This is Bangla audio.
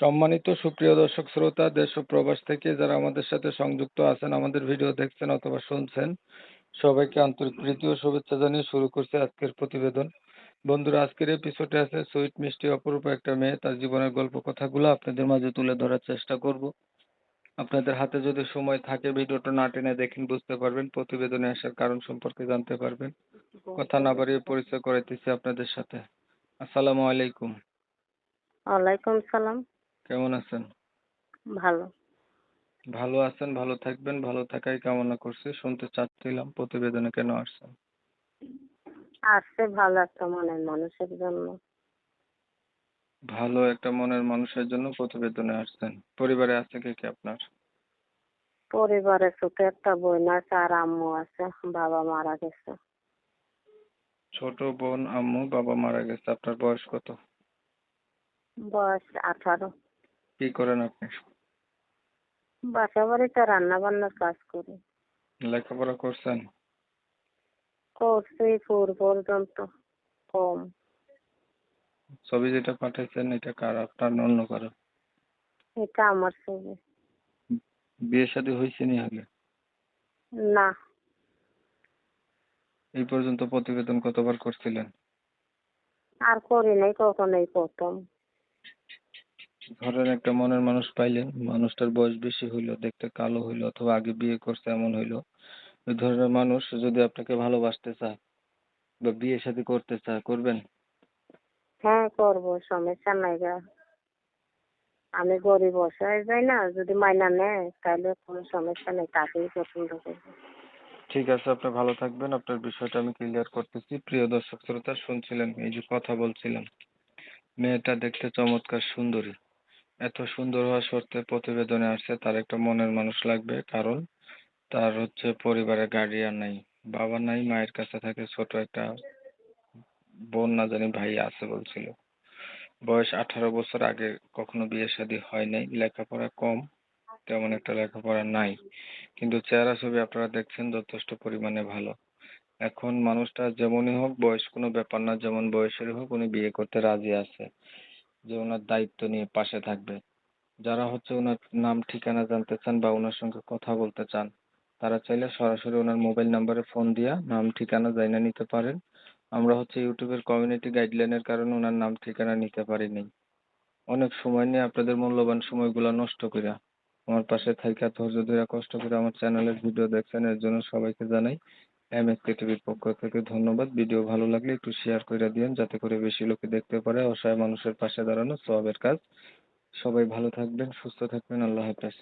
সম্মানিত সুপ্রিয় দর্শক শ্রোতা, দেশ ও প্রবাস থেকে যারা আমাদের সাথে সংযুক্ত আছেন, আমাদের ভিডিও দেখছেন অথবা শুনছেন, সবাইকে আন্তরিক প্রীতি ও শুভেচ্ছা জানিয়ে শুরু করছে আজকের প্রতিবেদন। বন্ধুরা, আজকের এপিসোডে আছে সুইট মিষ্টি অপরূপ একটা মেয়ে, তার জীবনের গল্প কথাগুলো আপনাদের মাঝে তুলে ধরার চেষ্টা করব। আপনাদের হাতে যদি সময় থাকে ভিডিওটা না টেনে দেখেন, বুঝতে পারবেন, প্রতিবেদনে আসার কারণ সম্পর্কে জানতে পারবেন। কথা না বাড়িয়ে পরিচয় করাইতেছি আপনাদের সাথে। আসসালামু আলাইকুম। ওয়ালাইকুম সালাম। কেমন আছেন? ভালো। ভালো আছেন, ভালো থাকবেন, ভালো থাকাই কামনা করছি। শুনতে চাচ্ছিলাম প্রতিবেদনে কেন আসছেন? আসছে ভালো একটা মনের মানুষের জন্য। ভালো একটা মনের মানুষের জন্য প্রতিবেদনে আসছেন। পরিবারে আছে কে কে আপনার? পরিবারে ছোট একটা বোন আছে আর আম্মু আছে, বাবা মারা গেছে। ছোট বোন, আম্মু, বাবা মারা গেছে। আপনার বয়স কত? বয়স 18। কি করেন আপনি? বাসা বাড়িতে রান্না বান্নার কাজ করি। লেখাপড়া করছেন? করছি পর্যন্ত কম। ছবি যেটা পাঠাইছেন এটা কার, আপনার না অন্য কারো? এটা আমার ছবি। বিয়ে শাদী হয়েছে নি আগে? না, এই পর্যন্ত প্রতিবেদন কতবার করছিলেন? আর করি নাই, কখনোই প্রথম। ধরেন একটা মনের মানুষ পাইলেন, মানুষটার বয়স বেশি হইলো, দেখতে কালো হইলো, অথবা আগে বিয়ে করছে এমন হইলো, ওই ধরনের মানুষ যদি আপনাকে ভালোবাসতে চায় বা বিয়ে শাদী করতে চায়, করবেন? হ্যাঁ করবো, সমস্যা নাই গা। আমি গরিব অসহায় যাই না, যদি মাইনা নেয় তাহলে কোনো সমস্যা নেই, তাকেই পছন্দ করবো। ঠিক আছে, আপনি ভালো থাকবেন। আপনার বিষয়টা আমি ক্লিয়ার করতেছি। প্রিয় দর্শক শ্রোতা, শুনছিলেন, এই যে কথা বলছিলাম, মেয়েটা দেখতে চমৎকার সুন্দরী। এত সুন্দর হওয়া সত্ত্বেও প্রতিবেদনে আসছে তার একটা মনের মানুষ লাগবে, কারণ তার হচ্ছে পরিবারের গার্ডিয়ান নাই, বাবা নাই, মায়ের কাছে থাকে, ছোট একটা বোন না জানি ভাই আছে বলছিল। বয়স 18 বছর, আগে কখনো বিয়ে শাদী হয় নাই, লেখাপড়া কম, তেমন একটা লেখাপড়া নাই, কিন্তু চেহারা ছবি আপনারা দেখছেন যথেষ্ট পরিমাণে ভালো। এখন মানুষটা যেমনই হোক, বয়স কোনো ব্যাপার না, যেমন বয়সেরই হোক, উনি বিয়ে করতে রাজি আছে, যে ওনার দায়িত্ব নিয়ে পাশে থাকবে। যারা হচ্ছে ওনার নাম ঠিকানা জানতে চান বা ওনার সঙ্গে কথা বলতে চান, তারা চাইলে সরাসরি ওনার মোবাইল নাম্বারে ফোন দিয়া নাম ঠিকানা জাইনা নিতে পারেন। আমরা হচ্ছে ইউটিউবের কমিউনিটি গাইডলাইনের কারণে ওনার নাম ঠিকানা নিতে পারিনি। অনেক সময় নিয়ে আপনাদের মূল্যবান সময়গুলো নষ্ট কইরা আমার পাশে থাইকা ধৈর্য ধরে কষ্ট করে আমার চ্যানেলের ভিডিও দেখছেন, এর জন্য সবাইকে জানাই এমএসকে টিভির পক্ষ থেকে ধন্যবাদ। ভিডিও ভালো লাগলে একটু শেয়ার করে দিয়েন, যাতে করে বেশি লোকে দেখতে পারে। অসহায় মানুষের পাশে দাঁড়ানো সওয়াবের কাজ। সবাই ভালো থাকবেন, সুস্থ থাকবেন। আল্লাহ হাফেজ।